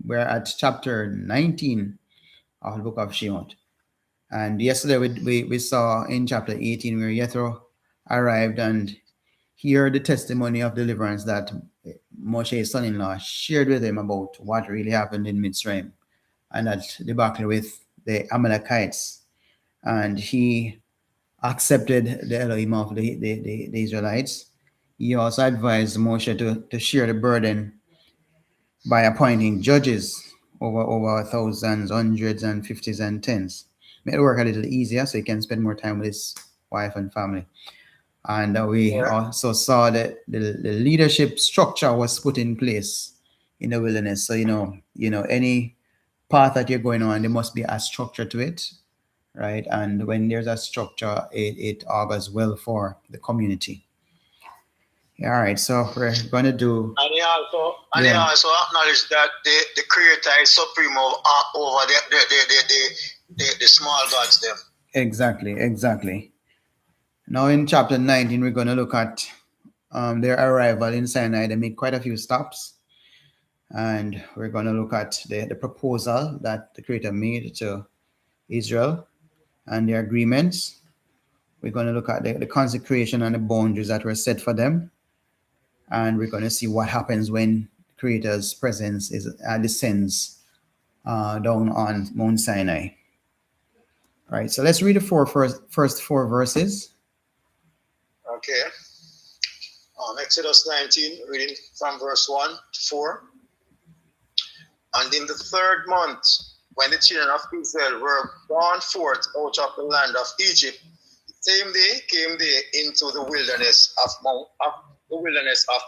We're at chapter 19 of the book of Shemot. And yesterday we saw in chapter 18 where Jethro arrived and he heard the testimony of deliverance that Moshe's son-in-law shared with him about what really happened in Mitsrayim and that debacle with the Amalekites. And he accepted the Elohim of the Israelites. He also advised Moshe to share the burden by appointing judges over thousands, hundreds, and fifties and tens. Made it work a little easier so he can spend more time with his wife and family. And we also saw that the leadership structure was put in place in the wilderness. So any path that you're going on, there must be a structure to it, right? And when there's a structure, it augurs well for the community. All right, so we're going to do. And he also acknowledged that the Creator is supreme over the small gods there. Exactly. Now in chapter 19, we're going to look at their arrival in Sinai. They make quite a few stops. And we're going to look at the proposal that the Creator made to Israel and their agreements. We're going to look at the consecration and the boundaries that were set for them. And we're going to see what happens when the Creator's presence descends down on Mount Sinai. All right, so let's read the first four verses. Okay. Exodus 19, reading from verse 1 to 4. And in the third month, when the children of Israel were gone forth out of the land of Egypt, the same day came they into the wilderness of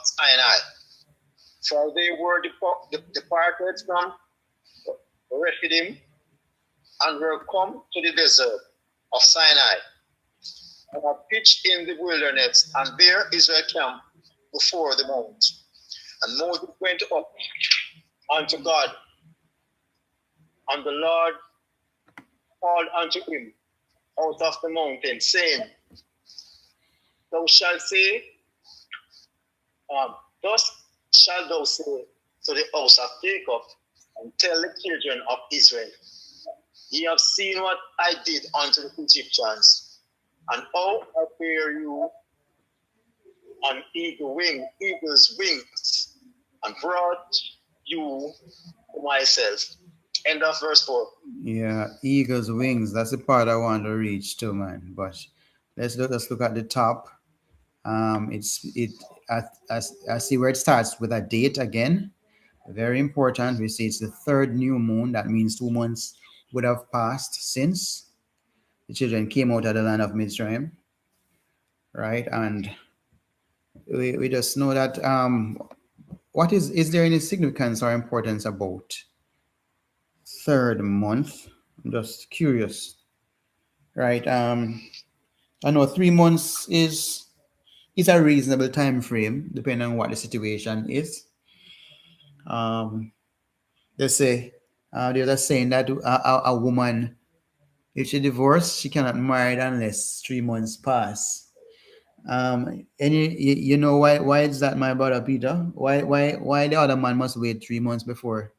Sinai. For they were departed from Rephidim and were come to the desert of Sinai, and had pitched in the wilderness, and there Israel camped before the mount. And Moses went up unto God, and the Lord called unto him out of the mountain, saying, Thou shalt say, thus shalt thou say to the house of Jacob, and tell the children of Israel, Ye have seen what I did unto the Egyptians, and how I bear you on eagle's wings, and brought you to myself. End of verse 4. Yeah, eagle's wings. That's the part I want to reach too, man. But let's look at the top. I see where it starts with a date again. Very important. We see it's the third new moon. That means 2 months would have passed since the children came out of the land of Mitsrayim, right? And we just know that what is there any significance or importance about third month? I'm just curious, right? I know 3 months is a reasonable time frame depending on what the situation is. They say there's a saying that a woman, if she divorced, she cannot marry unless 3 months pass. And you know why is that, my brother Peter? Why the other man must wait 3 months before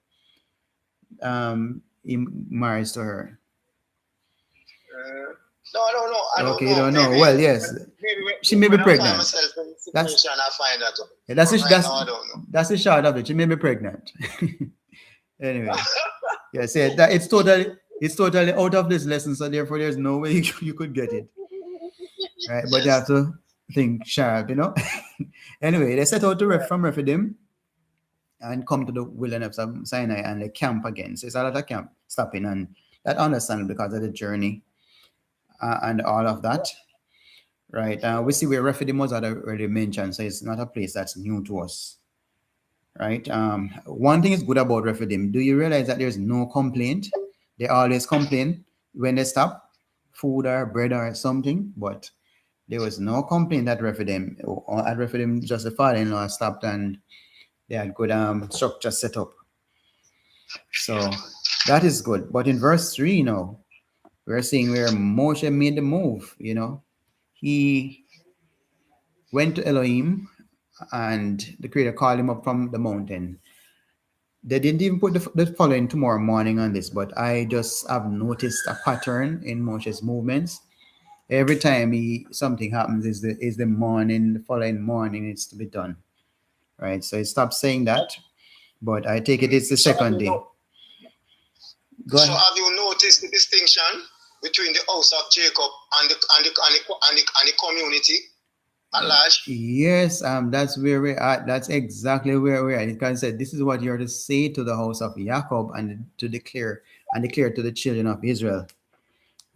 he marries to her? No, I don't know. I don't know. You don't know. Maybe, well, yes, she may be pregnant. That's I don't know. That's the short of it. She may be pregnant. Anyway, yes, that it's totally out of this lesson. So therefore, there's no way you could get it, right? But you have to think sharp, Anyway, they set out from Rephidim and come to the wilderness of Sinai, and they camp again. So it's a lot of camp stopping, and that understandable because of the journey and all of that, right? We see where Rephidim was already mentioned, so it's not a place that's new to us, right? One thing is good about Rephidim. Do you realize that there's no complaint? They always complain when they stop, food or bread or something, but there was no complaint at Rephidim. At Rephidim, just the father-in-law stopped and they had good structure set up. So that is good. But in verse 3 now, we're seeing where Moshe made the move, He went to Elohim and the Creator called him up from the mountain. They didn't even put the following tomorrow morning on this, but I just have noticed a pattern in Moshe's movements. Every time something happens, is the morning, the following morning, it's to be done, right? So he stopped saying that, but I take it it's the So have second you day. no- Go so ahead. have you noticed the distinction between the house of Jacob and the community at large? Yes, that's where we're at. That's exactly where we're at. It can say, this is what you're to say to the house of Yaacob and to declare to the children of Israel.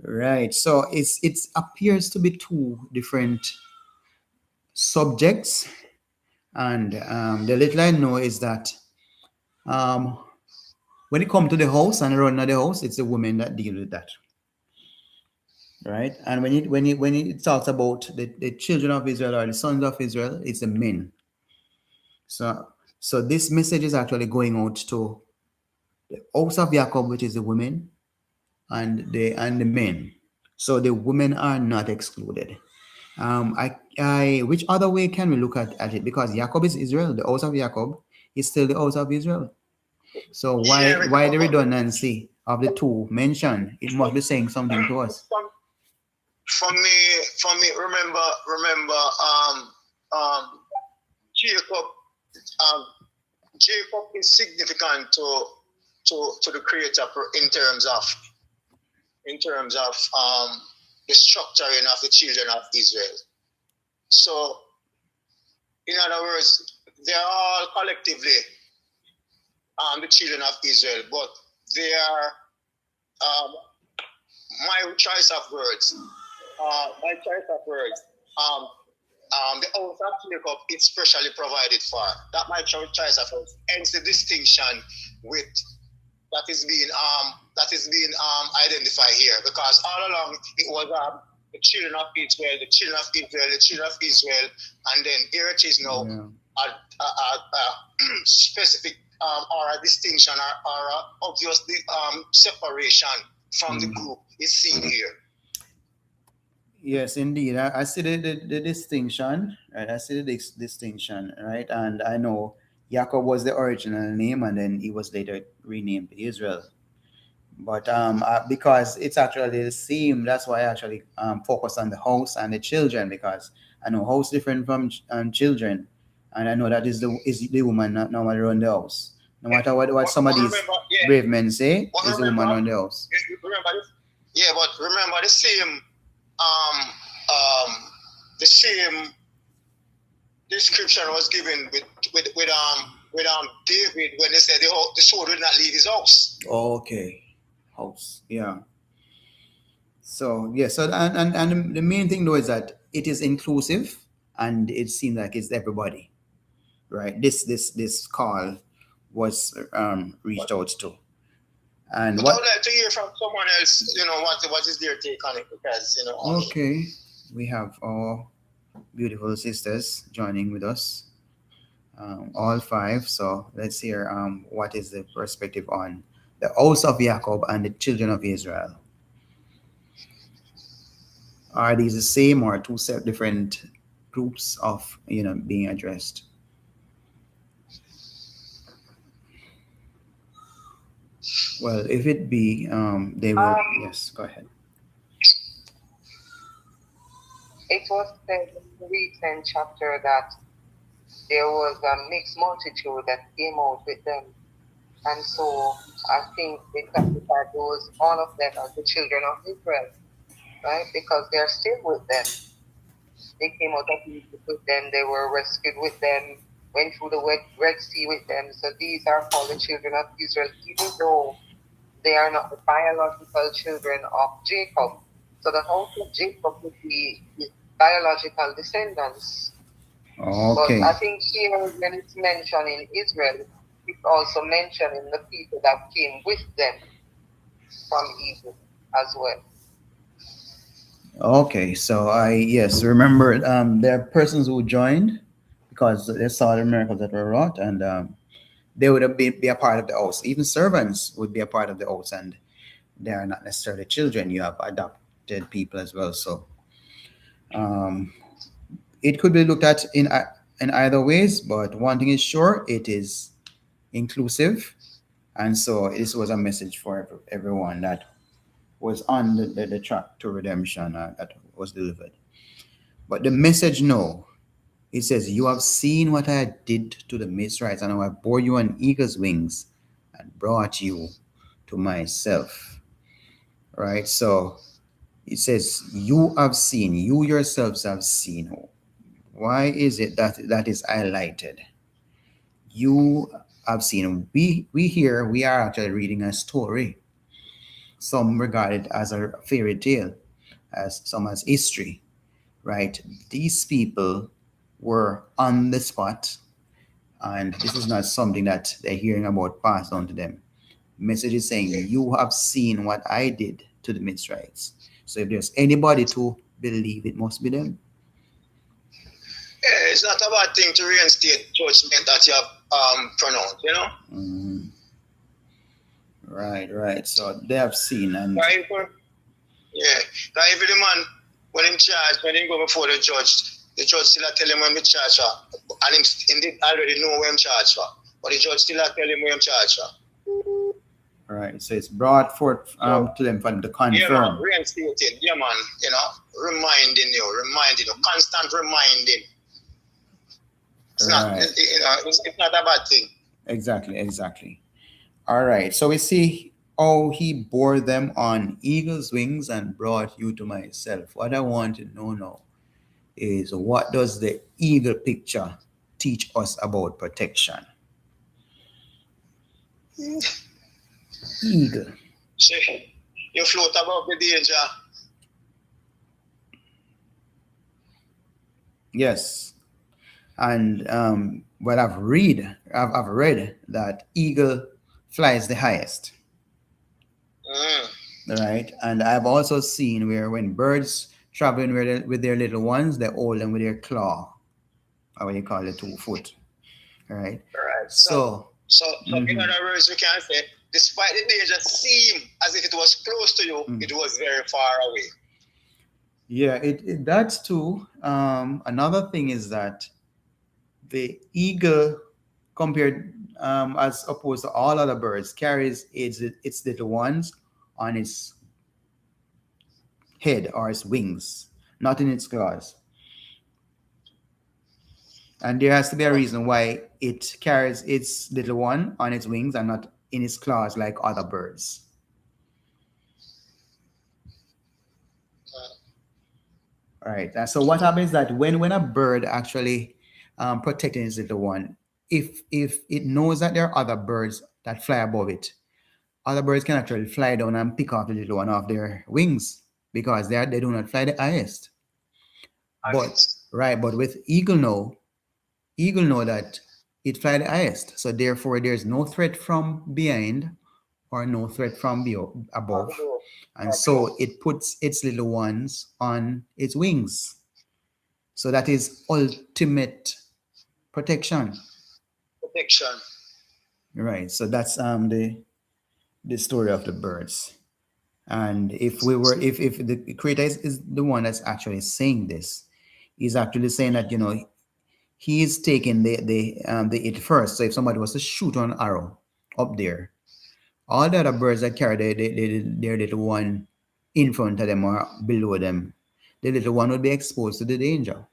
Right. So it appears to be two different subjects, and the little I know is that um, when it comes to the house and running of the house, it's the women that deal with that. Right. And when it talks about the children of Israel or the sons of Israel, it's the men. So this message is actually going out to the house of Jacob, which is the women and the men. So the women are not excluded. Which other way can we look at it? Because Jacob is Israel, the house of Jacob is still the house of Israel. So why Yeah, why the redundancy of the two mentioned? It must be saying something to us. for me, remember, Jacob, um, Jacob is significant to the Creator in terms of the structuring of the children of Israel. So, in other words, they are all collectively the children of Israel, but they are my choice of words. The house of Jacob is specially provided for. That my choice of words. Hence the distinction with that is being identified here, because all along it was the children of Israel, the children of Israel, the children of Israel, and then here it is now a specific or a distinction or a obviously separation from the group is seen here. Yes, indeed. I see the distinction, right? I see the distinction, right? And I know Yaakov was the original name, and then he was later renamed Israel. But because it's actually the same, that's why I actually focus on the house and the children, because I know house different from children, and I know that is the woman not normally run the house. No matter what some of these brave men say, is the woman run the house. But remember um, um, the same description was given with David when they said the sword will not leave his house. Okay, house, yeah. So yeah, so and the main thing though is that it is inclusive, and it seems like it's everybody, right? This call was reached out to, and but I would like to hear from someone else. What is their take on it? Because Okay, we have our beautiful sisters joining with us, all five. So let's hear what is the perspective on the house of Jacob and the children of Israel. Are these the same or two different groups of being addressed? Well, if it be, they will. Yes, go ahead. It was said in the recent chapter that there was a mixed multitude that came out with them. And so I think they classified those, all of them, as the children of Israel, right? Because they're still with them. They came out of Egypt with them, they were rescued with them, went through the Red Sea with them. So these are called the children of Israel, even though they are not the biological children of Jacob. So the house of Jacob would be his biological descendants. Okay. But I think here, when it's mentioned in Israel, it's also mentioned in the people that came with them from Egypt as well. Okay, so I remember there are persons who joined because they saw the miracles that were wrought, and they would have be a part of the house. Even servants would be a part of the house, and they are not necessarily children. You have adopted people as well, so it could be looked at in either ways. But one thing is sure, it is inclusive. And so this was a message for everyone that was on the track to redemption that was delivered. But the message no, it says, "You have seen what I did to the Mitsrayites, and I bore you on eagle's wings and brought you to myself." Right? So it says, "You have seen, you yourselves have seen." Why is it that that is highlighted? You have seen. We here, we are actually reading a story. Some regard it as a fairy tale, as some as history, right? These people were on the spot, and this is not something that they're hearing about passed on to them. Message is saying, "You have seen what I did to the Mitsrayites." So if there's anybody to believe, it must be them. Yeah, it's not a bad thing to reinstate judgment that you have pronounced, you know? Mm. Right. So they have seen, and Yeah, because every man, when him charge, when he go before the judge still tell him when he charge for, and him did already know where him charge for, but the judge still tell him where him charge for. Right, so it's brought forth to them for them to confirm. Yeah, man, reinstated. Yeah, man, you know, reminding you, constant reminding. It's not, you know, it's not a bad thing. Exactly. All right, so we see how he bore them on eagle's wings and brought you to myself. What I want to know now is, what does the eagle picture teach us about protection? Eagle. See, you float above the danger. Yes. And what I've read that eagle flies the highest. Right. And I've also seen where when birds traveling with their little ones, they hold them with their claw, or what you call it, 2 foot. Right. So in other words, we can say, despite the danger seem as if it was close to you, it was very far away. Yeah, that's too. Another thing is that the eagle, compared as opposed to all other birds, carries its little ones on its head or its wings, not in its claws. And there has to be a reason why it carries its little one on its wings and not in its claws like other birds. All right. So what happens is that when a bird actually protecting its little one, if it knows that there are other birds that fly above it, other birds can actually fly down and pick off the little one off their wings, because they do not fly the highest. But with eagle know that it fly the highest. So therefore there's no threat from behind or no threat from above. And so it puts its little ones on its wings. So that is ultimate protection. Right. So that's the story of the birds. And if the creator is the one that's actually saying this, he's actually saying that, he is taking the it first. So if somebody was to shoot an arrow up there, all the other birds that carry their little one in front of them or below them, the little one would be exposed to the danger.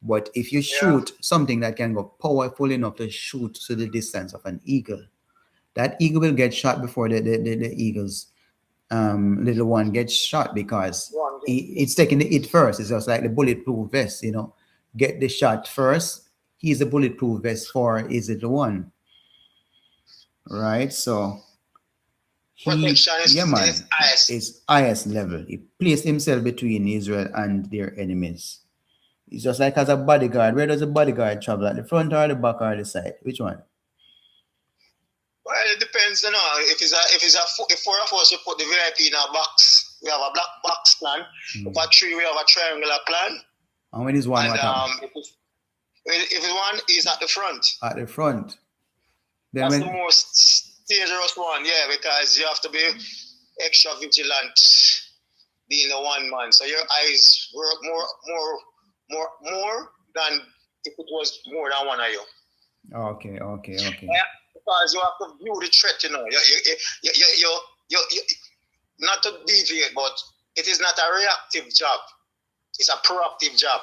But if you shoot something that can go powerful enough to shoot to the distance of an eagle, that eagle will get shot before the eagle's little one gets shot, because it's taking the hit first. It's just like the bulletproof vest, get the shot first. He's a bulletproof vest for his little one, right? So protection is highest level. He placed himself between Israel and their enemies. It's just like as a bodyguard. Where does a bodyguard travel? At the front or the back or the side? Which one? Well, it depends, if 4 of us, we put the VIP in a box. We have a black box plan. If a 3, we have a triangular plan. And when is one? And if one is at the front. At the front. That's the most dangerous one, because you have to be extra vigilant being the one man. So your eyes work more than if it was more than one of you. Okay. Yeah, because you have to view the threat, you know. You not to deviate, but it is not a reactive job. It's a proactive job.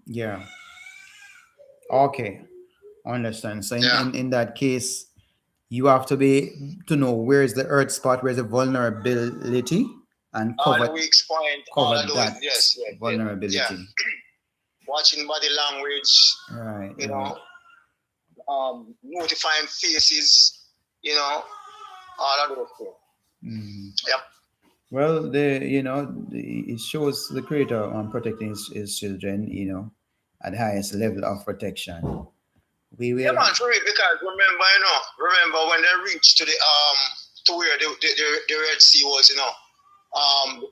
Yeah. Okay. Understand. So in that case, you have to know where is the earth spot, where's the vulnerability, and cover all the weak point, all of those, that yes, vulnerability. Yeah. Watching body language, Right. you know, notifying faces, you know, all of those things. Yep. Well, it shows the Creator protecting his children, at the highest level of protection. We will. Yeah, man, for it, because remember when they reached to the to where the Red Sea was, the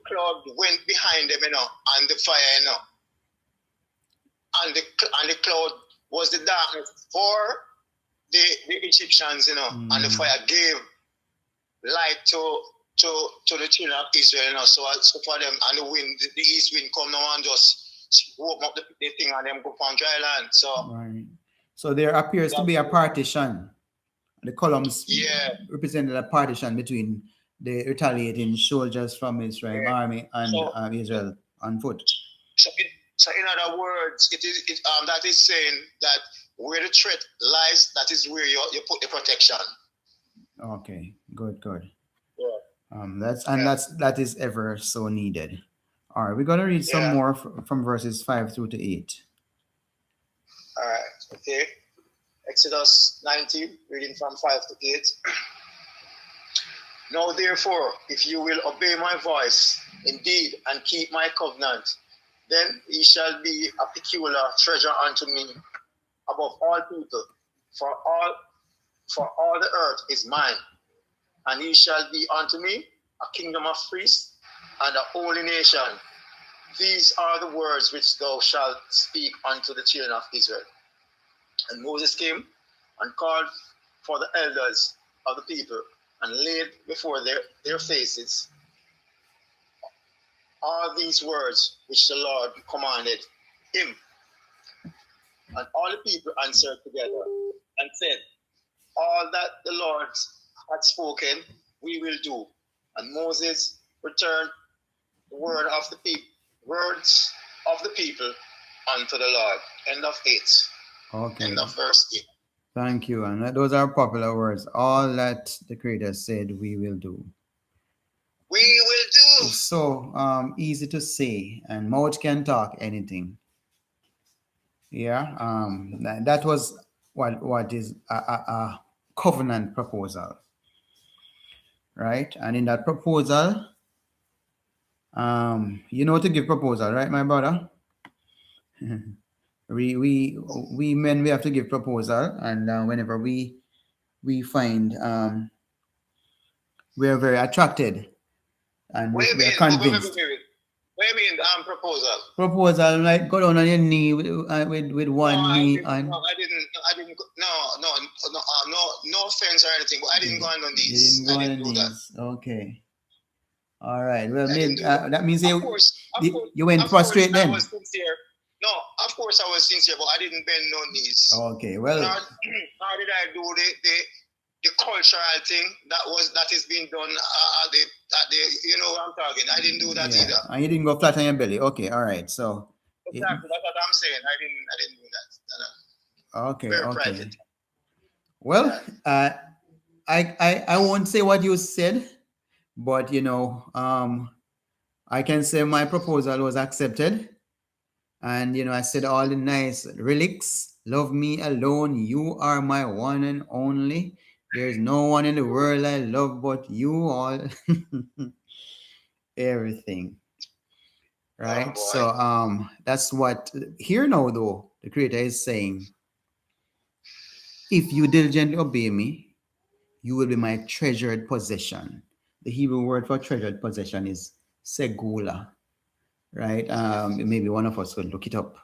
cloud went behind them, and the fire, and the cloud was the darkness for the Egyptians, and the fire gave light to the children of Israel, so for them, and the wind, the east wind come now and just open up the thing and them go on dry land. So right. So there appears to be a partition. The columns represented a partition between the retaliating soldiers from Israel army and Israel on foot. So in other words, that is saying that where the threat lies, that is where you put the protection. Okay, good. Yeah. That is ever so needed. All right, we're gonna read some more from verses 5 through to 8. All right. Okay. Exodus 19, reading from 5 to 8. Now therefore, if you will obey my voice indeed and keep my covenant, then ye shall be a peculiar treasure unto me above all people, for all the earth is mine, and ye shall be unto me a kingdom of priests and a holy nation. These are the words which thou shalt speak unto the children of Israel. And Moses came and called for the elders of the people and laid before their faces all these words which the Lord commanded him. And all the people answered together and said, all that the Lord had spoken, we will do. And Moses returned the words of the people unto the Lord. End of 8. Okay. End of verse 8. Thank you. And those are popular words. All that the Creator said, we will do. We will do. So easy to say, and mouth can talk anything. Yeah. That was what is a covenant proposal, right? And in that proposal, to give proposal, right, my brother? we men, we have to give proposal, and whenever we find we are very attracted, and we are convinced. What do you mean proposal? Proposal, like go down on your knee with one knee and. No, I didn't. No offense or anything, but I didn't go on knees. I didn't do that. Okay. All right. Well, that means you went prostrate then. I was sincere. No, of course I was sincere, but I didn't bend no knees. Okay. Well. Nor did I do the cultural thing that is being done at the you know what I'm talking. I didn't do that either. And you didn't go flat on your belly. Okay. All right. So. Exactly. That's what I'm saying. I didn't do that. Okay. Very private. Well, I won't say what you said, but I can say my proposal was accepted, and I said all the nice relics. Love me alone. You are my one and only. There's no one in the world I love but you all. Everything. Right? So that's what here now though the Creator is saying. If you diligently obey me, you will be my treasured possession. The Hebrew word for treasured possession is segullah. Right? Maybe one of us could look it up.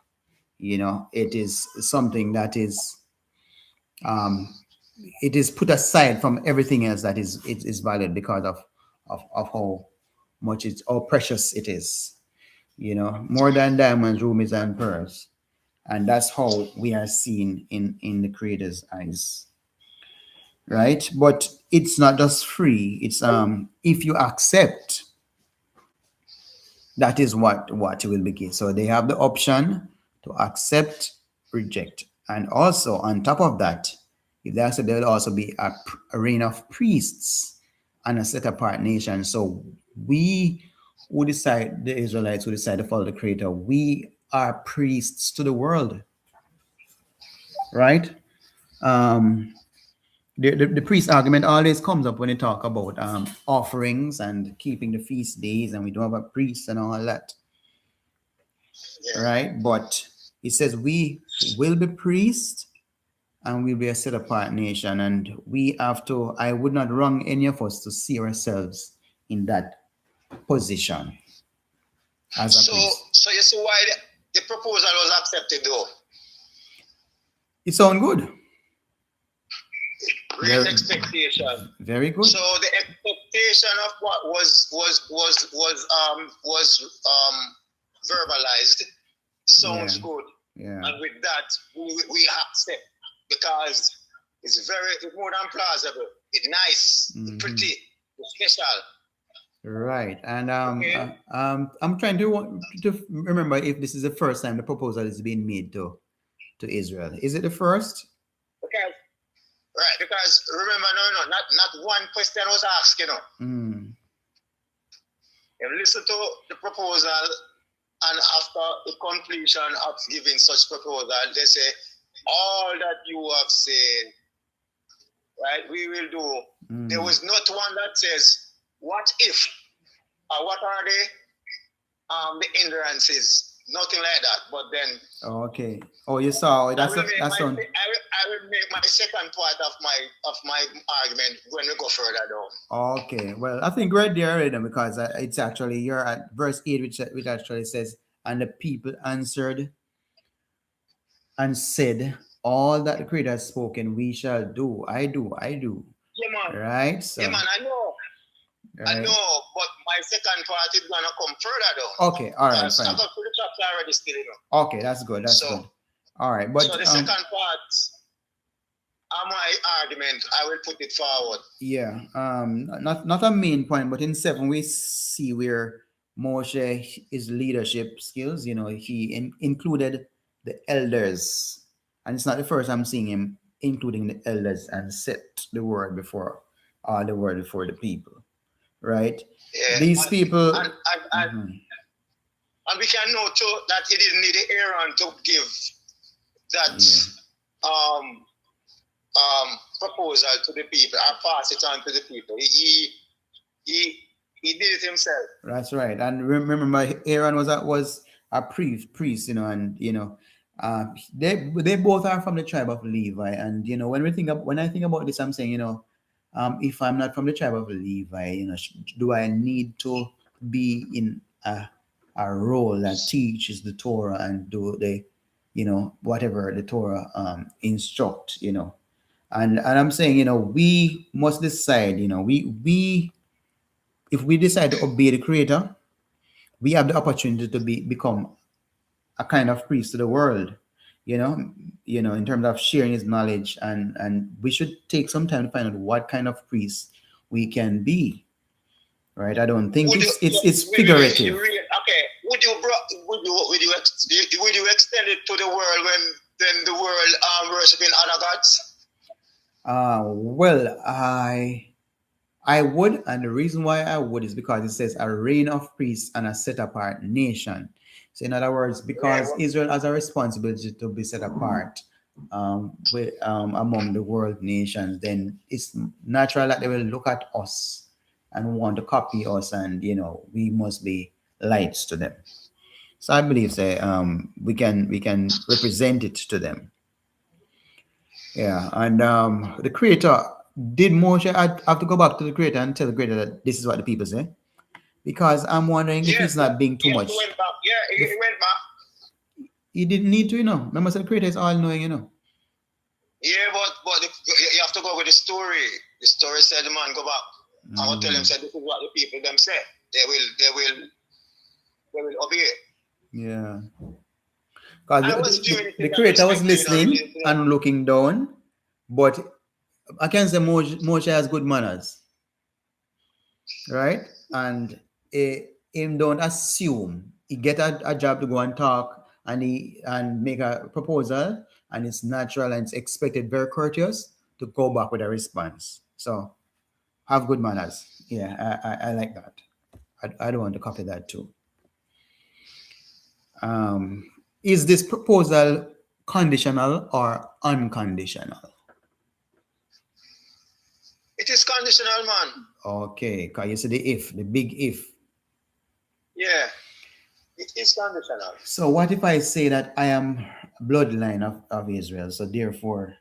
It is something that is it is put aside from everything else that is valued because of how much how precious it is. More than diamonds, rubies, and pearls. And that's how we are seen in the Creator's eyes. right? But it's not just free. It's if you accept, that is what will begin. So they have the option to accept, reject, and also on top of that, if they accept, there will also be a reign of priests and a set apart nation. So we who decide, the Israelites who decide to follow the Creator, we are priests to the world, right? The priest argument always comes up when they talk about offerings and keeping the feast days, and we don't have a priest and all that, right? But it says we will be priests and we'll be a set apart nation, and we have to. I would not wrong any of us to see ourselves in that position as a priest. So you see why the proposal was accepted, though. It sounds good. Great expectation. Very good. So the expectation of what was verbalized sounds good. Yeah. And with that, we accept, because it's more than plausible. It's nice, pretty, it's special. Right. And I'm trying to remember if this is the first time the proposal is being made to Israel. Is it the first? Okay. Right, because remember, not one question was asked, You listen to the proposal, and after the completion of giving such proposal, they say, all that you have said, right, we will do. There was not one that says, what if? What are the hindrances? Nothing like that. But then, okay. Oh, you saw it. I will make my second part of my argument when we go further down. Okay. Well, I think right there already, because it's actually, you're at verse 8, which actually says, and the people answered and said, all that the Creator has spoken, we shall do. I do. Yeah, man. Right? So, yeah, man, I know. Right. I know, but my second part is gonna come further down. Okay, all right, fine. I got to the chapter already still, Okay, that's good. That's good. All right, but so the second part of my argument, I will put it forward. Yeah, not a main point, but in 7 we see where Moshe, his leadership skills, he included the elders, and it's not the first I'm seeing him including the elders and set the word before the people. Right? Yeah, these people, and we can note too that he didn't need Aaron to give that proposal to the people or pass it on to the people. He did it himself. That's right. And remember, Aaron was a priest, and they both are from the tribe of Levi. And when I think about this, I'm saying, if I'm not from the tribe of Levi, do I need to be in a role that teaches the Torah and do the, whatever the Torah instruct, and I'm saying, we must decide, we if we decide to obey the Creator, we have the opportunity to become a kind of priest to the world. In terms of sharing his knowledge, and we should take some time to find out what kind of priest we can be. Right? I don't think it's figurative. Okay. Would you extend it to the world when the world worshiping other gods? Well, I would, and the reason why I would is because it says a reign of priests and a set apart nation. So in other words, because Israel has a responsibility to be set apart among the world nations, then it's natural that they will look at us and want to copy us, and we must be lights to them. So I believe we can represent it to them. Yeah, and the Creator, did Moshe have to go back to the Creator and tell the Creator that this is what the people say? Because I'm wondering if he's not being too much. He went back. Yeah, he went back. He didn't need to, Remember, the Creator is all knowing, Yeah, but you have to go with the story. The story said the man go back. I will tell him, said this is what the people them say. They will obey. Yeah. Because the Creator was listening and looking down, but I can say Moshe has good manners, right? And him don't assume he get a job to go and talk and make a proposal, and it's natural and it's expected, very courteous to go back with a response. So have good manners. Yeah, I like that. I don't want to copy that too. Is this proposal conditional or unconditional? It is conditional, man. Okay, because you see the big if. Yeah, it is conditional. So what if I say that I am bloodline of Israel, so therefore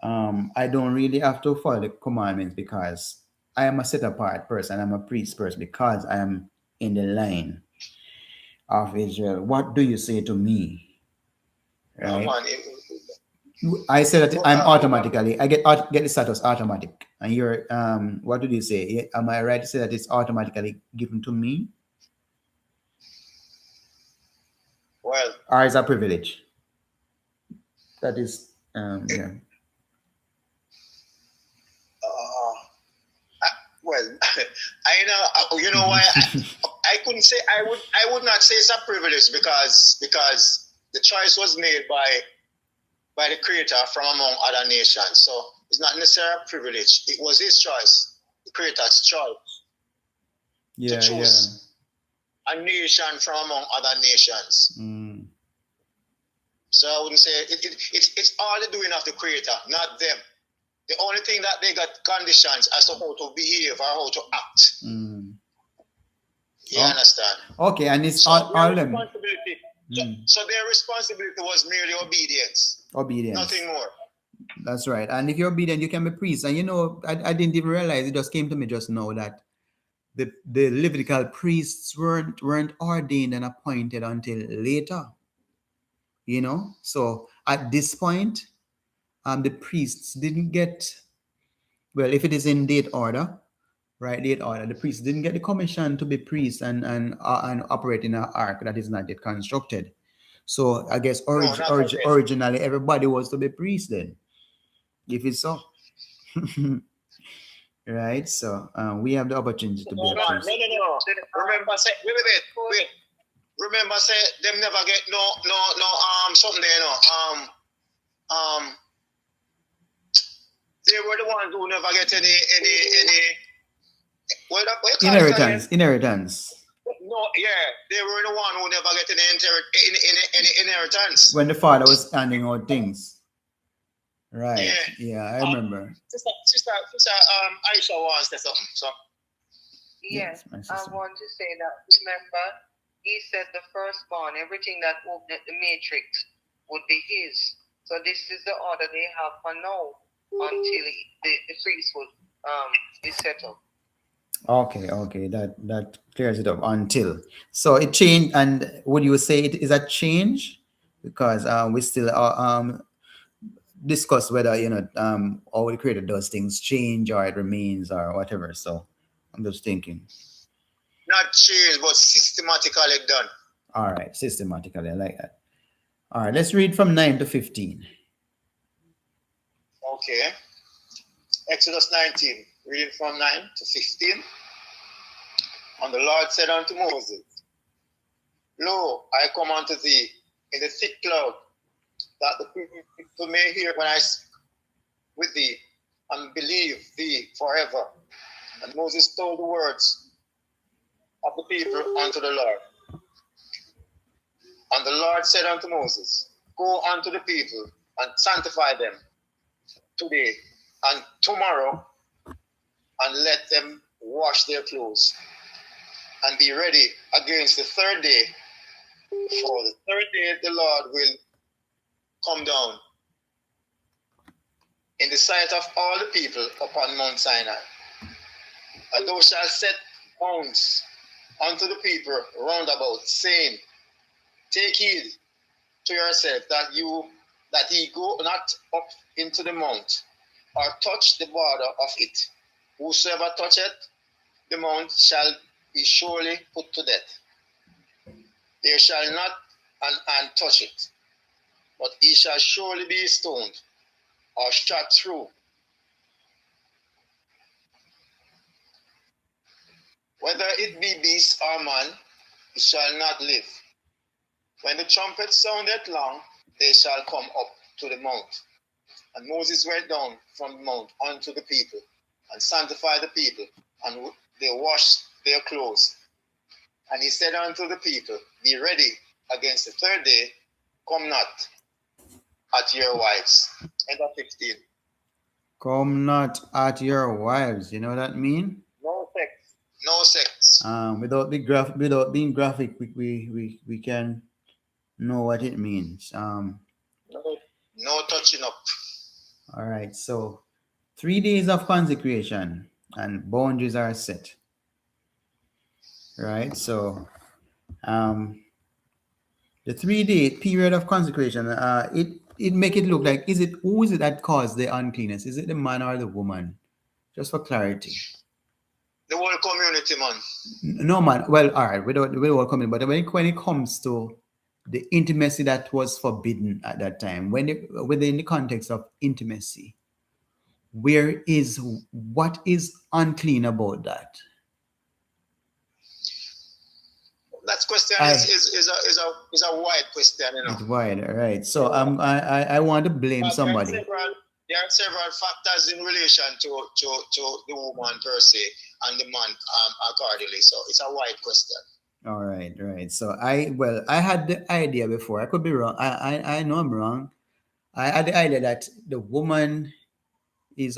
I don't really have to follow the commandments because I am a set apart person, I'm a priest person because I am in the line of Israel. What do you say to me? No, Right? man. I say that I'm automatically, I get the status automatic. And you're, what did you say? Am I right to say that it's automatically given to me? Well, Or is a privilege? That is, yeah. Well, I know. You know why? I couldn't say. I would not say it's a privilege because the choice was made by the Creator from among other nations. So it's not necessarily a privilege. It was His choice, the Creator's choice, to choose a nation from among other nations. Mm. So I wouldn't say it's all the doing of the Creator, not them. The only thing that they got conditions as to how to behave or how to act. Mm. You understand? Okay, and it's So all their them. responsibility. So their responsibility was merely obedience. Obedience. Nothing more. That's right. And if you're obedient, you can be priest. And you know, I didn't even realize, it just came to me just now that the Levitical priests weren't ordained and appointed until later. You know, so at this point, the priests didn't get, well, if it is in date order, right, date order, the priests didn't get the commission to be priests and operate in an ark that is not yet constructed. So I guess originally everybody was to be priests then, if it's so. Right, so we have the opportunity to be a priest. No. Remember, say, wait. Remember, say them never get no something there, they were the ones who never get any inheritance. No, yeah, they were the one who never get any inheritance. When the father was handing out things. Right. Yeah, I remember. Sister, Aisha wants to say something. So. Yes, I want to say that, remember, he said the firstborn, everything that opened the matrix would be his. So this is the order they have for now until the priest would be settled. Okay, that clears it up. Until, so it changed. And would you say it is a change? Because we still discuss whether how the creator does things change or it remains or whatever. So I'm just thinking. Not change, but systematically done. All right, systematically, I like that. All right, let's read from 9 to 15. Okay. Exodus 19, reading from 9 to 15. And the Lord said unto Moses, Lo, I come unto thee in the thick cloud, that the people may hear when I speak with thee, and believe thee forever. And Moses told the words of the people unto the Lord. And the Lord said unto Moses, Go unto the people and sanctify them today and tomorrow, and let them wash their clothes, and be ready against the third day. For the third day the Lord will come down in the sight of all the people upon Mount Sinai. And thou shalt set bounds unto the people round about, saying, Take heed to yourself that ye go not up into the mount, or touch the border of it. Whosoever toucheth the mount shall be surely put to death. There shall not an hand touch it, but he shall surely be stoned or shot through whether it be beast or man, it shall not live. When the trumpet sounded long, they shall come up to the mount. And Moses went down from the mount unto the people, and sanctified the people, and they washed their clothes. And he said unto the people, be ready against the third day, come not at your wives. End of 15. Come not at your wives. You know what that mean? No sex. No sex. Without being graphic, we can know what it means. No touching up. All right, so 3 days of consecration and boundaries are set. Right, so the 3-day period of consecration, it make it look like, who is it that caused the uncleanness? Is it the man or the woman? Just for clarity. The whole community, man. No, man. Well, all right, we don't come in, but when it comes to the intimacy that was forbidden at that time, within the context of intimacy, what is unclean about that? That question is a wide question, you know. It's wide, all right. So I want to blame somebody. There are several factors in relation to the woman per se and the man accordingly. So it's a wide question. All right. So I had the idea before. I could be wrong. I know I'm wrong. I had the idea that the woman is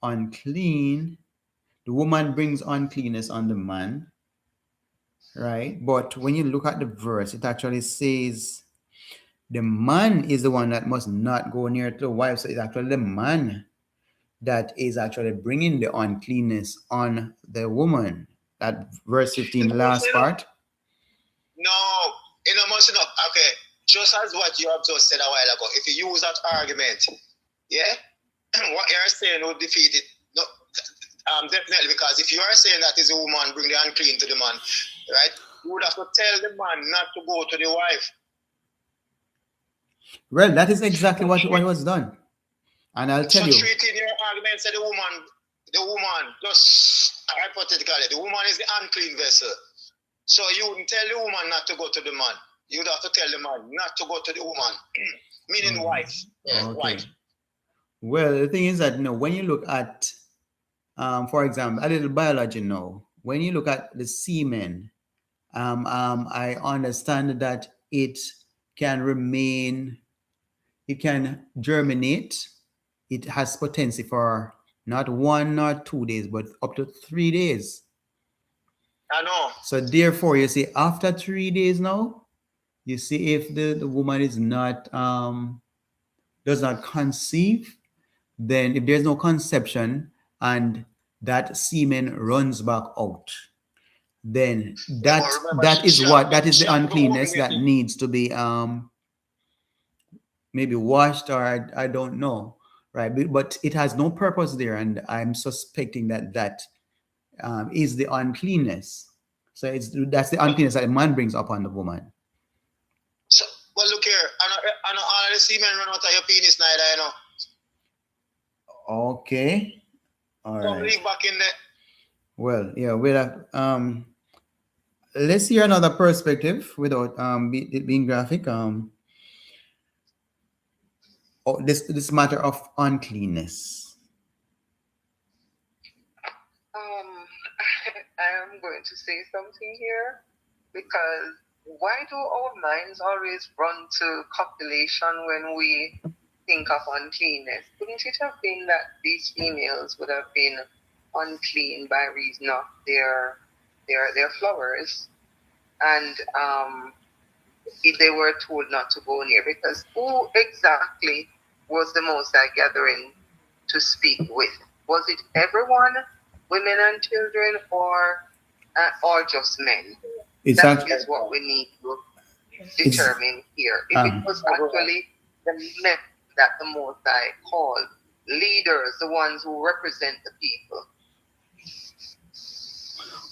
unclean. The woman brings uncleanness on the man. Right? But when you look at the verse, it actually says the man is the one that must not go near to the wife. So it's actually the man that is actually bringing the uncleanness on the woman. That verse 15, the last part. No, it must not. Okay, just as what you have just said a while ago, if you use that argument, yeah, what you're saying would defeat it. No, definitely, because if you are saying that is a woman bring the unclean to the man, right? You would have to tell the man not to go to the wife. Well, that is exactly what was done. And I'll tell you. So treating your argument, say the woman, just hypothetically, the woman is the unclean vessel. So you wouldn't tell the woman not to go to the man. You'd have to tell the man not to go to the woman, meaning the wife. Yeah, okay. Wife. Well, the thing is that when you look at, for example, a little biology now, when you look at the semen, I understand that it can remain, it can germinate. It has potency for not 1 or 2 days, but up to 3 days. I know. So therefore, you see, after 3 days now, you see if the woman is not, does not conceive, then if there's no conception and that semen runs back out, then that is the uncleanness that needs to be maybe washed, or I don't know, right? But it has no purpose there, and I'm suspecting that is the uncleanness. So that's the uncleanness that a man brings upon the woman. So, well, look here, I know all the semen run out of your penis neither, you know. Okay, all right. Don't leave back in there. Well, yeah, we'll let's hear another perspective without it being graphic. This matter of uncleanness. I am going to say something here, because why do our minds always run to copulation when we think of uncleanness? Couldn't it have been that these females would have been unclean by reason of their flowers, and if they were told not to go near? Because who exactly was the Most High gathering to speak with? Was it everyone, women and children, or just men? That is what we need to determine here. If it was actually the men that the Most High called leaders, the ones who represent the people.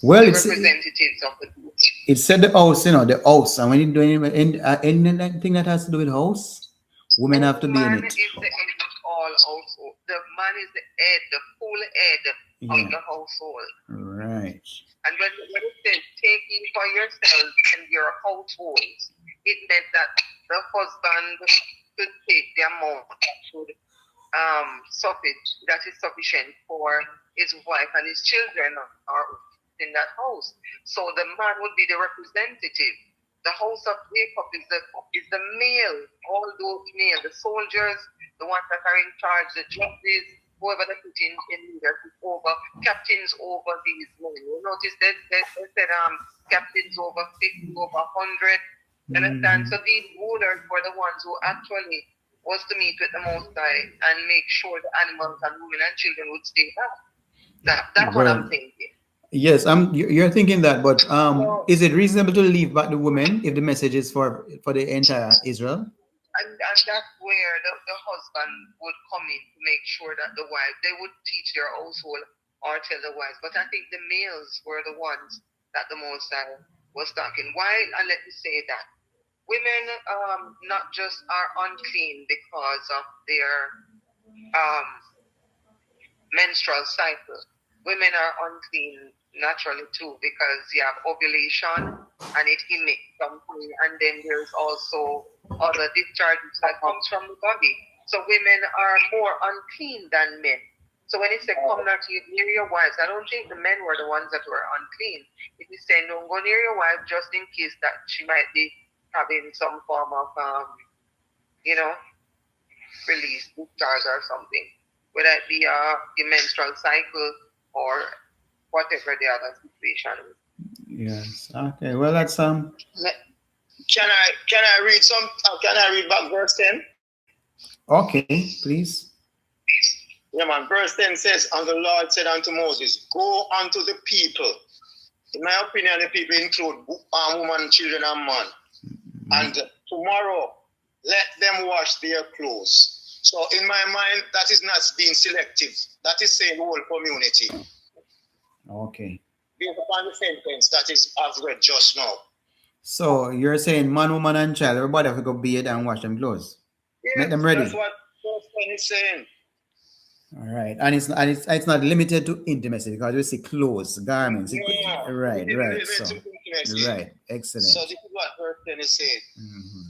Well, the it's representatives of the people. It said the house, the house. And when you're doing anything that has to do with house, women have to be in it. The man is the head of all household. The man is the head, the full head of Yeah. the household. Right. And when it says take ye for yourselves and your households, it meant that the husband should take the amount that should that is sufficient for his wife and his children are in that house. So the man would be the representative. The house of Yaacob is the male, all those male, the soldiers, the ones that are in charge, the judges, whoever they put in leadership over, captains over these men. You notice that they said captains over 50, over 100. Understand? So these rulers were the ones who actually was to meet with the Most High and make sure the animals and women and children would stay back. That's what I'm thinking. Yes, you're thinking that, but is it reasonable to leave back the women if the message is for the entire Israel? And that's where the husband would come in to make sure that the wife, they would teach their household or tell the wives. But I think the males were the ones that the Most High was talking. Why? And let me say that. Women not just are unclean because of their menstrual cycle. Women are unclean naturally too because you have ovulation and it emits something, and then there's also other discharges that comes from the body. So women are more unclean than men. So when it said come not near your wives, I don't think the men were the ones that were unclean. It is saying don't go near your wife just in case that she might be having some form of release, discharge or something. Whether it be the menstrual cycle or whatever the other situation is. Yes. Okay. Well, that's Can I read some? Can I read back verse 10? Okay, please. Yeah, man. Verse 10 says, "And the Lord said unto Moses, Go unto the people." In my opinion, the people include woman, children, and man. And tomorrow, let them wash their clothes. So in my mind, that is not being selective. That is saying the whole community. Okay. Based upon the sentence that is I've read just now. So you're saying man, woman, and child, everybody have to go bathe and wash them clothes. Yes, Make them ready. That's what verse 10 is saying. All right, and it's not limited to intimacy because we see clothes, garments. Yeah. Right. So, Intimacy. right, excellent. So this is what verse 10 is saying. Mm-hmm.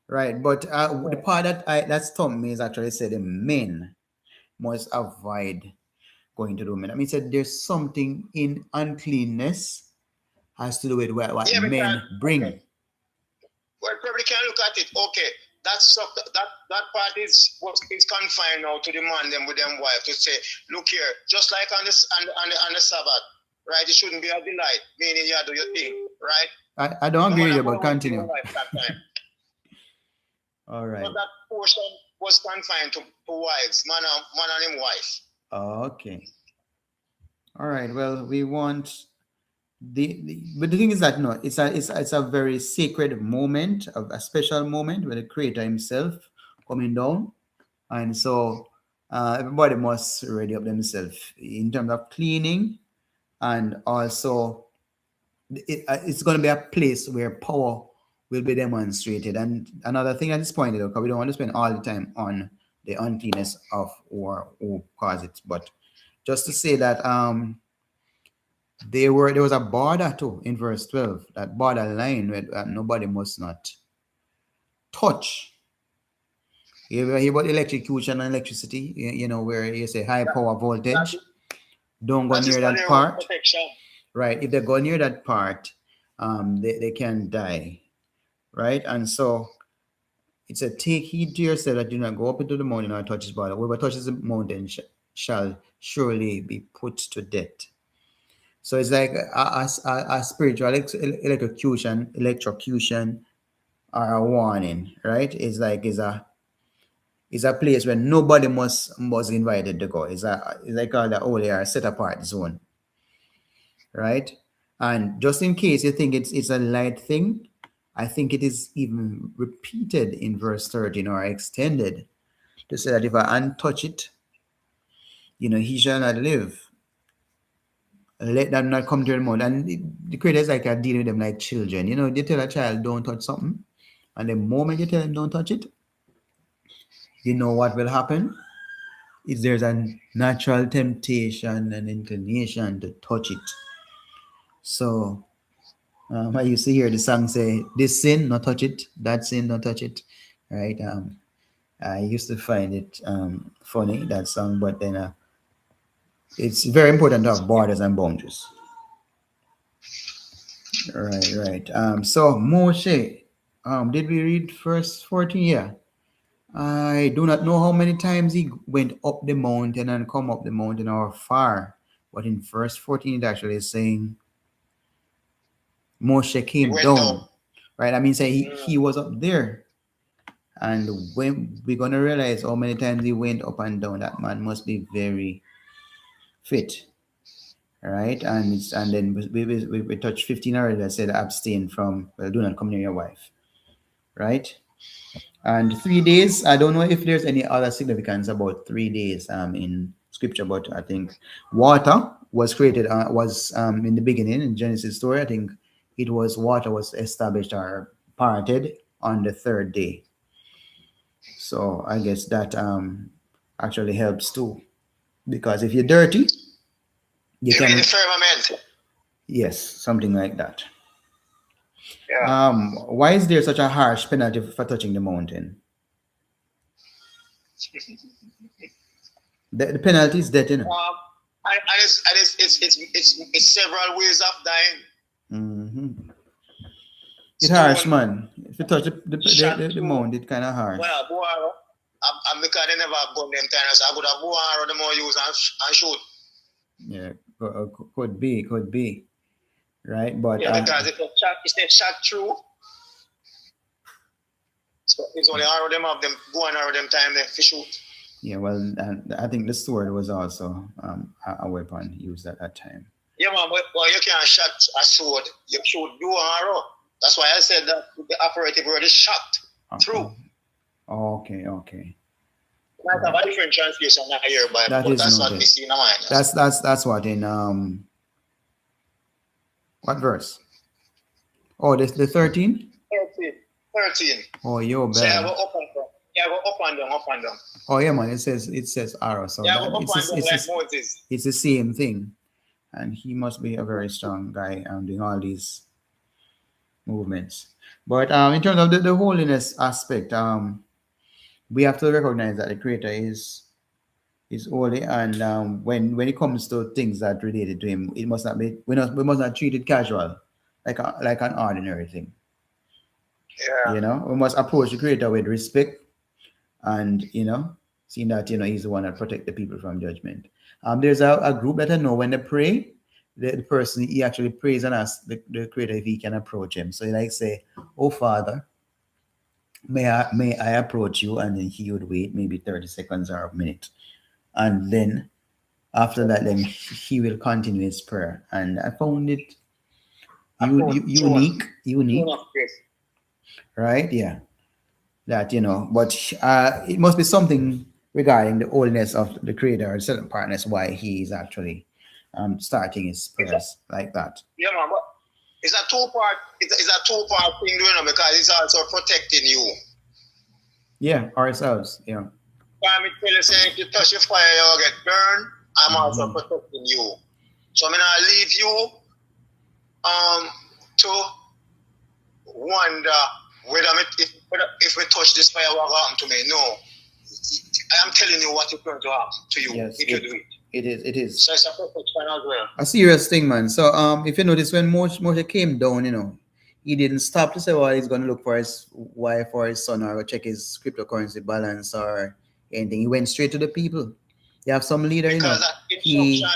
Right, but the part that stumped me is actually said the men must avoid going to the women. I mean, said there's something in uncleanness has to do with what men bring. Okay. Well, probably can look at it. Okay, that part is confined now to the man them with them wife to say, look here, just like on the Sabbath, right? It shouldn't be a delight, meaning you do your thing, right? I don't agree with you, but continue. All right. But that portion was confined to wives, man and him wife. Okay. All right. Well, we want but the thing is that no, it's a very sacred moment, of a special moment where the Creator Himself coming down, and so everybody must ready up themselves in terms of cleaning, and also it's going to be a place where power will be demonstrated. And another thing that is pointed out, because we don't want to spend all the time on the uncleanness of or who caused it, but just to say that there was a border too in verse 12, that border line where nobody must not touch. You ever hear about electrocution and electricity? You know, where you say high power voltage, don't go near that part. Right, if they go near that part, they can die. Right, and so it's a take heed to yourself that do not go up into the mountain or touch his body. Whoever touches the mountain shall surely be put to death. So it's like a spiritual electrocution or a warning, right? It's a place where nobody must be invited to go. It's like called the holy or set apart zone, right? And just in case you think it's a light thing, I think it is even repeated in verse 13 or extended to say that if I untouch it, he shall not live. Let them not come to your mouth. And the Creator is like I deal with them like children. You tell a child don't touch something, and the moment you tell him don't touch it, you know what will happen? there's a natural temptation and inclination to touch it. So I used to hear the song say, "This sin, not touch it. That sin, not touch it." Right? I used to find it funny, that song, but then it's very important to have borders and boundaries. Right. So Moshe, did we read verse 14? Yeah. I do not know how many times he went up the mountain and come up the mountain or far, but in verse 14 it actually is saying Moshe He came went down. down. Right? I mean, say he was up there. And when we're gonna realize how many times he went up and down, that man must be very fit. Right? And then we touched 15 already that said abstain from, well, do not come near your wife. Right? And 3 days, I don't know if there's any other significance about 3 days in scripture, but I think water was created, was in the beginning in Genesis story. I think it was water was established or parted on the third day. So I guess that actually helps too, because if you're dirty, you You mean can, the firmament? yes, something like that. Yeah. Why is there such a harsh penalty for touching the mountain? The penalty is death, you know. And it's several ways of dying. Mm-hmm. It's harsh, man. If you touch the mount, it's kind of harsh. Well, boy, I'm because they never gun them time, so I would have bow arrow them more use and shoot. Yeah, could be, right? But yeah, because if they shot through, so it's only arrow them up them go and arrow them time they fish shoot. Yeah, well, I think the sword was also a weapon used at that time. Yeah, man, but you can't shot a sword. You shoot do arrow. That's why I said that the operative word is shot through. Okay. Might have a different translation here, but that's what we see in mind. That's what in what verse? Oh, the 13? 13. Oh, yo, bad. So I go up and down. Yeah, go up and down. Oh yeah, man. It says arrow. So yeah, go up and down like Moses. It's the same thing, and he must be a very strong guy doing all these movements. But in terms of the holiness aspect, we have to recognize that the Creator is holy, and when it comes to things that related to Him, it must not be we must not treat it casual, like an ordinary thing. Yeah. You know, we must approach the Creator with respect, and seeing that He's the one that protect the people from judgment. There's a group that I know when they pray, the person he actually prays and asks the Creator if he can approach Him. So he like say, "Oh Father, may I approach you?" And then he would wait maybe 30 seconds or a minute, and then after that, then he will continue his prayer. And I found it unique, right? Yeah, that but it must be something regarding the holiness of the Creator or certain partners why he is actually starting his prayers like that. Yeah, man, but it's a two-part. It's a two-part thing, because it's also protecting you. Yeah, ourselves. Yeah. I mean, tell you, say if you touch your fire, you'll get burned. I'm also protecting you. So I'm gonna leave you to wonder whether if we touch this fire, what will happen to me? No, I am telling you what is going to happen to you if you do it. It is. So it's a protection as well. A serious thing, man. So if you notice when Moshe came down, he didn't stop to say, well, he's going to look for his wife or his son or check his cryptocurrency balance or anything. He went straight to the people. You have some leader, because that instruction,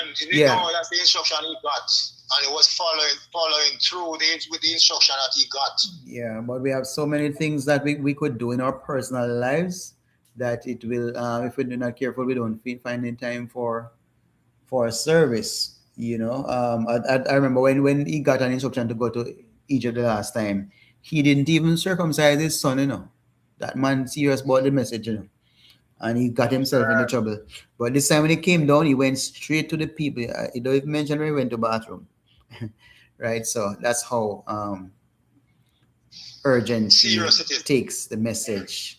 that's the instruction he got, and he was following through with the instruction that he got. Yeah, but we have so many things that we could do in our personal lives that it will, if we're not careful, we don't find any time for a service. I remember when he got an instruction to go to Egypt the last time, he didn't even circumcise his son. That man serious about the message, and he got himself into trouble. But this time when he came down, he went straight to the people. He don't even mention where he went to bathroom. Right? So that's how urgent he takes the message.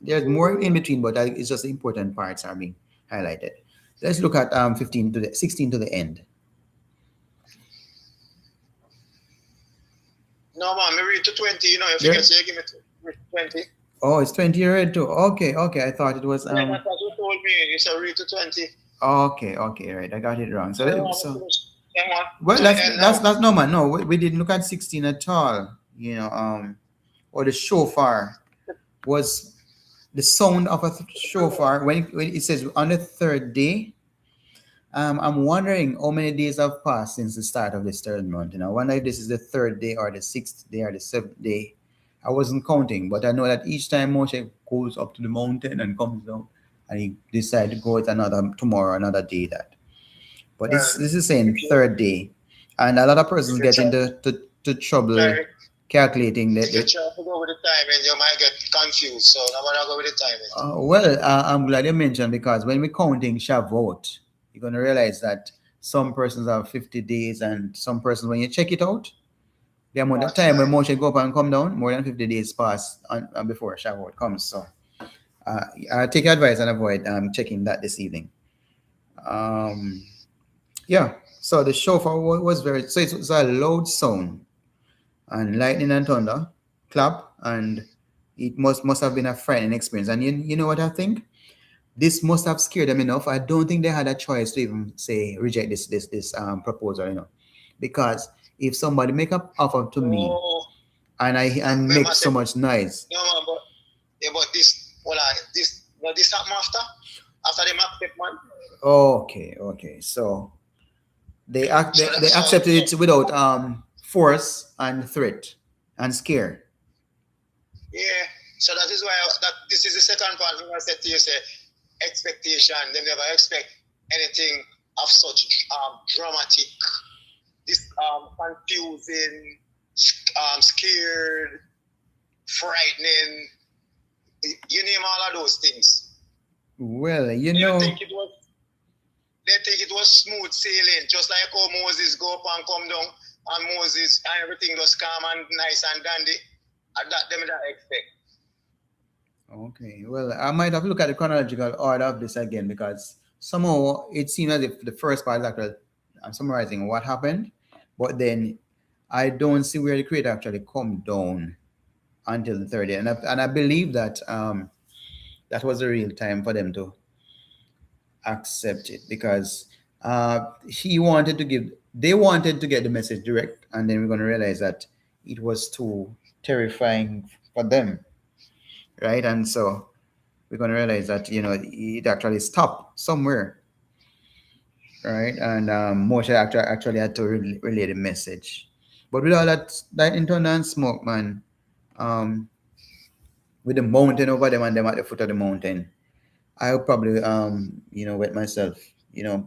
There's more in between, but it's just the important parts are being highlighted. Let's look at 15 to the 16 to the end. No, man, me read to 20, you know, if you Yeah. can say, give me 20. Oh, it's 20 you read too. Okay, I thought it was Yeah, that's what you told me. You said read to 20. Okay, right. I got it wrong. So, Well, to the end now. that's no man. No, we didn't look at 16 at all. Or the shofar was the sound of a shofar when it says on the third day. I'm wondering how many days have passed since the start of this third month. I wonder if this is the third day or the sixth day or the seventh day. I wasn't counting, but I know that each time Moshe goes up to the mountain and comes down, and he decides to go with tomorrow, another day that. But this is saying third day, and a lot of persons get into to trouble calculating that. If you try to go with the timing, you might get confused. So now I'm go with the timing. Well, I'm glad you mentioned, because when we're counting Shavuot, you're going to realize that some persons have 50 days, and some persons, when you check it out, the amount of time when Moshe go up and come down, more than 50 days pass before Shavuot comes. So I take advice and avoid checking that this evening. Yeah, so the shofar was very, so it's a loud sound, and lightning and thunder, clap, and it must have been a frightening experience. And you know what I think? This must have scared them enough. I don't think they had a choice to even say reject this proposal, because if somebody make an offer to me and make so much noise. No, but this happened after they accept man. Okay. So they accepted it without force and threat and scare. Yeah. So that is why this is the second part. When I said to you, say expectation. They never expect anything of such dramatic, this confusing, scared, frightening. You name all of those things. Well, They think it was smooth sailing, just like how Moses go up and come down, and Moses and everything was calm and nice and dandy. And that them that expect. Okay, well, I might have to look at the chronological order of this again, because somehow it seems as if the first part is actually summarizing what happened, but then I don't see where the creator actually come down until the third day, and I believe that that was the real time for them to accept it, because they wanted to get the message direct, and then we're going to realize that it was too terrifying for them. Right, and so we're going to realize that it actually stopped somewhere, right? And Moshe actually had to relay the message, but with all that thunder and smoke, man, with the mountain over them and them at the foot of the mountain, I'll probably wet myself,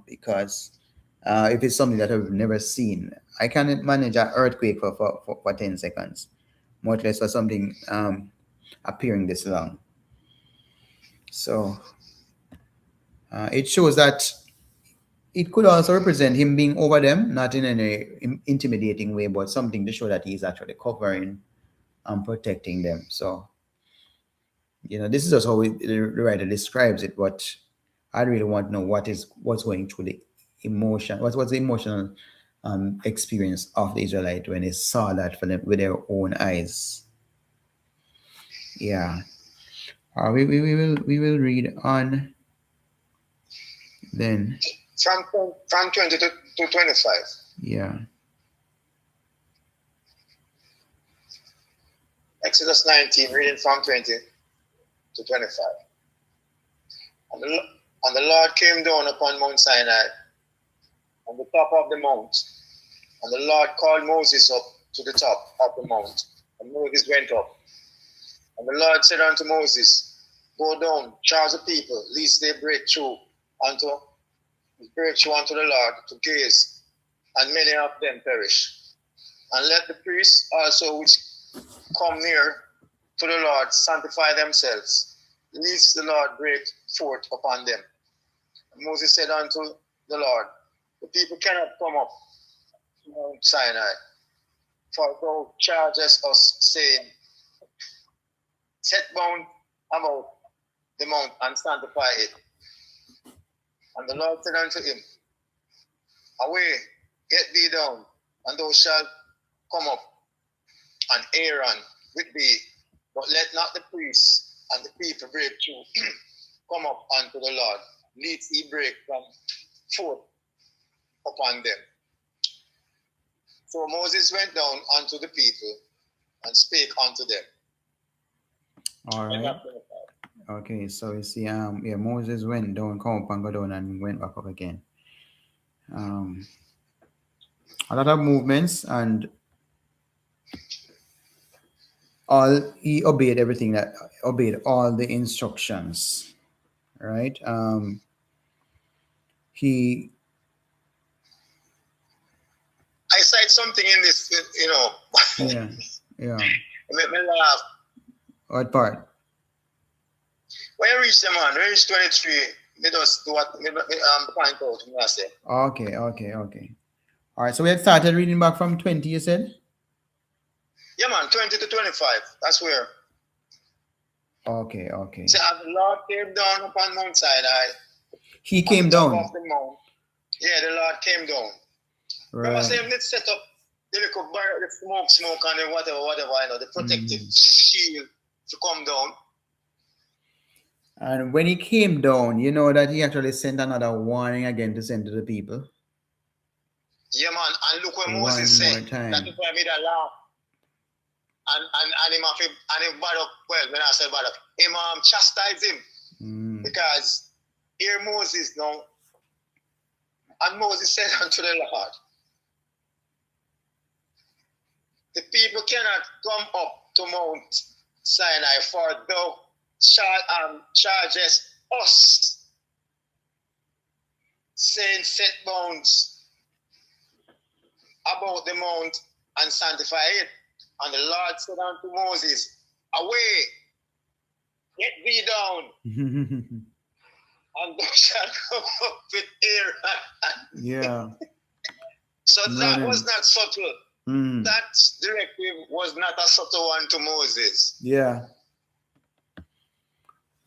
because if it's something that I've never seen, I can't manage an earthquake for 10 seconds, much less for something appearing this long. So it shows that it could also represent him being over them, not in any intimidating way, but something to show that he's actually covering and protecting them. So, this is just how the writer describes it, but I really want to know what's going through the emotion, what's the emotional experience of the Israelite when they saw that for them with their own eyes. Yeah. We will read on then. From 20 to 25. Yeah. Exodus 19, reading from 20 to 25. And the Lord came down upon Mount Sinai, on the top of the mount. And the Lord called Moses up to the top of the mount. And Moses went up. And the Lord said unto Moses, Go down, charge the people, lest they break through unto the Lord to gaze, and many of them perish. And let the priests also which come near to the Lord sanctify themselves, lest the Lord break forth upon them. And Moses said unto the Lord, The people cannot come up to Mount Sinai, for thou chargest us, saying, Set bound about the mount and sanctify it. And the Lord said unto him, Away, get thee down, and thou shalt come up, and Aaron with thee, but let not the priests and the people break through come up unto the Lord, lest he break from forth upon them. So Moses went down unto the people and spake unto them. All right. Okay, so you see, Moses went down, come up and go down, and went back up again. A lot of movements, and he obeyed all the instructions, right? I cite something in this, Yeah. It made me laugh. What part? When you reach the man, when you reach 23, they just do what point out what I say. Okay. All right, so we had started reading back from 20, you said? Yeah, man, 20 to 25. That's where. Okay. See, as the Lord came down upon Mount Sinai. He came down. Off the mount. Yeah, the Lord came down. Right. Remember, saying let's set up the little barrel, the smoke, and then whatever, the protective shield to come down. And when he came down, you know that he actually sent another warning again to send to the people. Yeah, man, and look what Moses said. That people made a laugh. And him bad up, well, when I say bad up, him chastise him. Because here Moses now, and Moses said unto the Lord, the people cannot come up to Mount Sinai, for thou chargest us, saying, set bounds about the mount and sanctify it. And the Lord said unto Moses, away, get thee down, and thou shalt come up with Aaron. Yeah. So that was not subtle. That directive was not a subtle one to Moses. Yeah.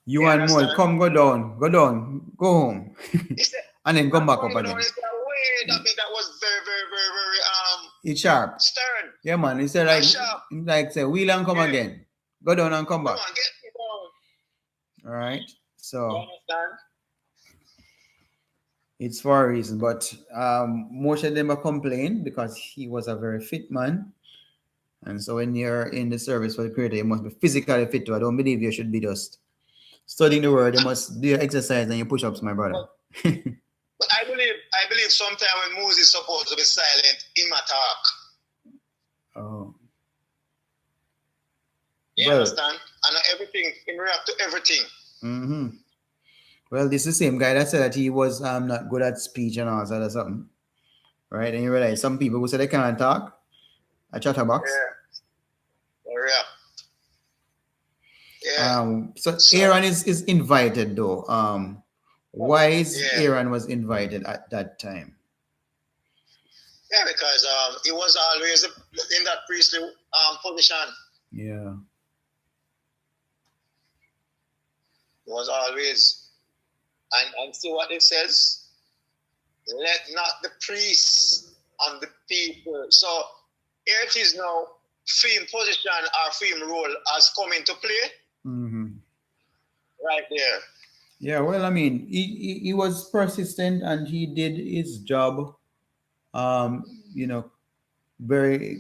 You and Moses, come, go down, go home. Said, and then come back up again. That was very, very, very, very it's sharp. stern. Yeah, man. He said like say, wheel and come again. Go down and come back. Come on, get me down. All right. So you understand? It's for a reason, but most of them are complaining because he was a very fit man. And so when you're in the service for the Creator, you must be physically fit too. I don't believe you should be just studying the word. You must do your exercise and your push-ups, my brother. But I believe sometime when Moses is supposed to be silent, he might talk. Oh. You understand? And everything, he react to everything. Mm-hmm. Well, this is the same guy that said that he was not good at speech and all that or something. Right? And you realize some people who say they can't talk, a chatterbox. Yeah. So Aaron is invited though. Why is Aaron was invited at that time? Yeah, because he was always in that priestly position. Yeah. He was always, and see what it says. Let not the priests and the people. So here it is now. Film position or film role has come into play. Mm-hmm. Right there. Yeah, well, I mean, he was persistent and he did his job, very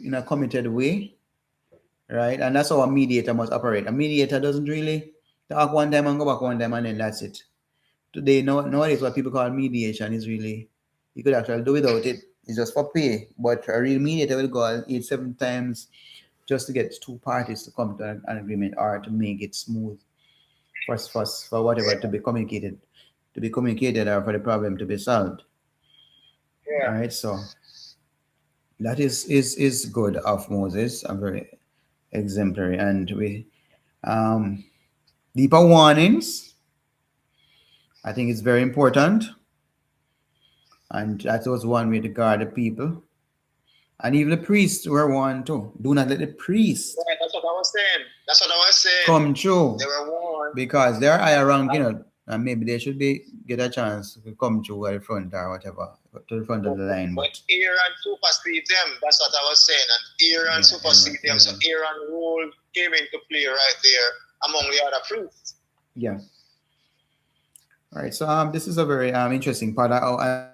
in a committed way, right? And that's how a mediator must operate. A mediator doesn't really talk one time and go back one time and then that's it. Today, nowadays, what people call mediation is really, you could actually do without it. It's just for pay. But a real mediator will go 8-7 times just to get two parties to come to an agreement or to make it smooth. For whatever to be communicated or for the problem to be solved. Yeah. All right, so that is good of Moses, a very exemplary, and we deeper warnings. I think it's very important, and that was one way to guard the people, and even the priests were warned too. Do not let the priests. Right, that's what I was saying. Come true. They were warned. Because they're higher rank, and maybe they should get a chance to come through at the front or whatever, to the front of the line. But Aaron supersede them. That's what I was saying. And Aaron supersede them. So Aaron's role came into play right there among the other priests. Yeah. All right. So this is a very interesting part. I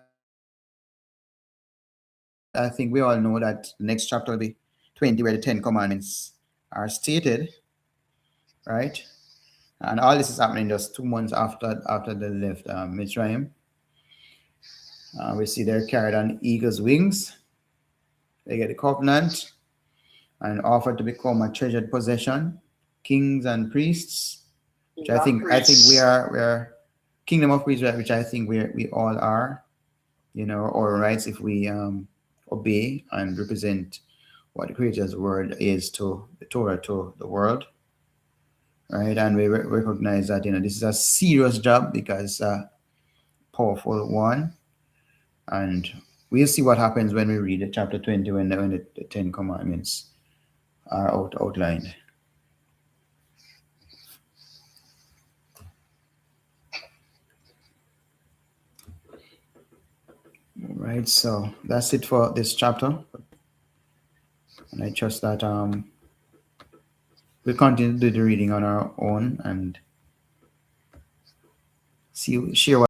think we all know that the next chapter will be 20, where the 10 Commandments are stated, right? And all this is happening just 2 months after they left Mitsrayim. We see they're carried on eagle's wings. They get the covenant and offered to become a treasured possession, kings and priests. Which I think we are kingdom of priests, which I think we all are. You know, our rights if we obey and represent what the Creator's word is to the Torah, to the world, right? And we recognize that, you know, this is a serious job because it's a powerful one, and we'll see what happens when we read chapter 20 when the 10 Commandments are outlined. All right, so that's it for this chapter. And I trust that we'll continue to do the reading on our own and share what